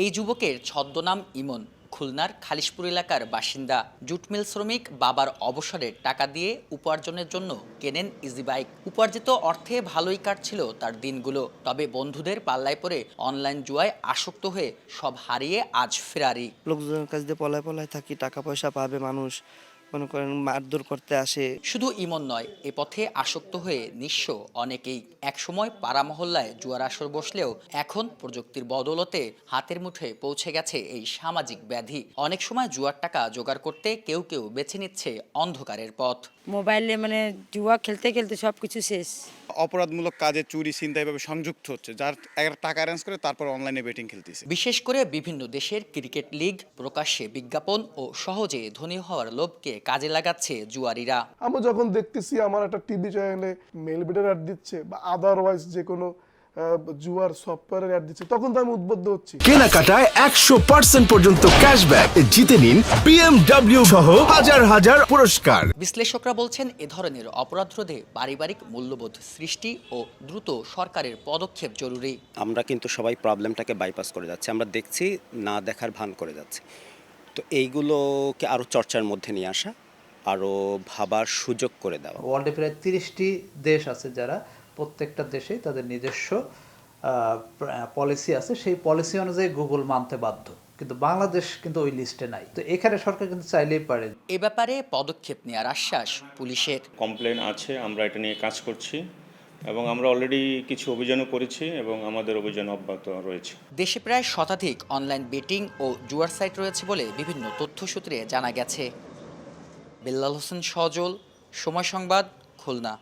এই যুবকের ছদ্মনাম ইমন, খুলনার খালিশপুর এলাকার বাসিন্দা। জুট মিল শ্রমিক, বাবার অবসরের টাকা দিয়ে উপার্জনের জন্য কেনেন ইজি বাইক। উপার্জিত অর্থে ভালোই কাটছিল তার দিনগুলো। তবে বন্ধুদের পাল্লায় পড়ে অনলাইন জুয়ায় আসক্ত হয়ে সব হারিয়ে আজ ফেরারি। লোকজনের কাছ দিয়ে পলায় পলায় থাকি, টাকা পয়সা পাবে মানুষ, মনে করেন মারধর করতে আসে। শুধু ইমন নয়, এ পথে আসক্ত হয়ে নিঃস্ব অনেকেই। একসময় পাড়া মহল্লায় জুয়ার আসর বসলেও এখন প্রযুক্তির বদৌলতে হাতের মুঠোয় পৌঁছে গেছে এই সামাজিক ব্যাধি। অনেক সময় জুয়ার টাকা জোগাড় করতে কেউ কেউ বেছে নিচ্ছে অন্ধকারের পথ। মোবাইলে জুয়া খেলতে খেলতে সবকিছু শেষ। অপরাধমূলক কাজে চুরি ছিনতাই ভাবে সংযুক্ত হচ্ছে, যার একটা টাকা অ্যারেঞ্জ করে তারপর অনলাইনে বেটিং খেলতেছে। বিশেষ করে বিভিন্ন দেশের ক্রিকেট লিগ প্রকাশ্যে বিজ্ঞাপন ও সহজে ধনী হওয়ার লোভকে কাজে লাগাচ্ছে জুয়ারিরা। আমি যখন দেখতেছি আমার একটা টিভি চ্যানেলে মেল বিডের অ্যাড দিচ্ছে বা আদারওয়াইজ যে কোনো জুয়ার সফটওয়্যারের অ্যাড দিচ্ছে, তখন তো আমি উদ্বুদ্ধ হচ্ছি। কেনাকাটায় 100% পর্যন্ত ক্যাশব্যাক জিতে নিন BMW সহ হাজার হাজার পুরস্কার। বিশ্লেষকরা বলছেন, এ ধরনের অপরাধ রোধে পারিবারিক মূল্যবোধ সৃষ্টি ও দ্রুত সরকারের পদক্ষেপ জরুরি। আমরা কিন্তু সবাই প্রবলেমটাকে বাইপাস করে যাচ্ছি, আমরা দেখছি না দেখার ভান করে যাচ্ছি। তো এইগুলোকে আরও চর্চার মধ্যে নিয়ে আসা, আরও ভাবার সুযোগ করে দেওয়া। ওয়ার্ল্ডে প্রায় 30টি দেশ আছে যারা প্রত্যেকটা দেশেই তাদের নিজস্ব পলিসি আছে, সেই পলিসি অনুযায়ী গুগল মানতে বাধ্য, কিন্তু বাংলাদেশ কিন্তু ওই লিস্টে নাই। তো এখানে সরকার কিন্তু চাইলেই পারে। এ ব্যাপারে পদক্ষেপ নেওয়ার আশ্বাস পুলিশের। কমপ্লেন আছে, আমরা এটা নিয়ে কাজ করছি এবং আমরা অলরেডি কিছু অভিযানও করেছি এবং আমাদের অভিযান অব্যাহত রয়েছে। দেশে প্রায় শতাধিক অনলাইন বেটিং ও জুয়ার সাইট রয়েছে বলে বিভিন্ন তথ্যসূত্রে জানা গেছে। বেল্লাল হোসেন সজল, সময় সংবাদ, খুলনা।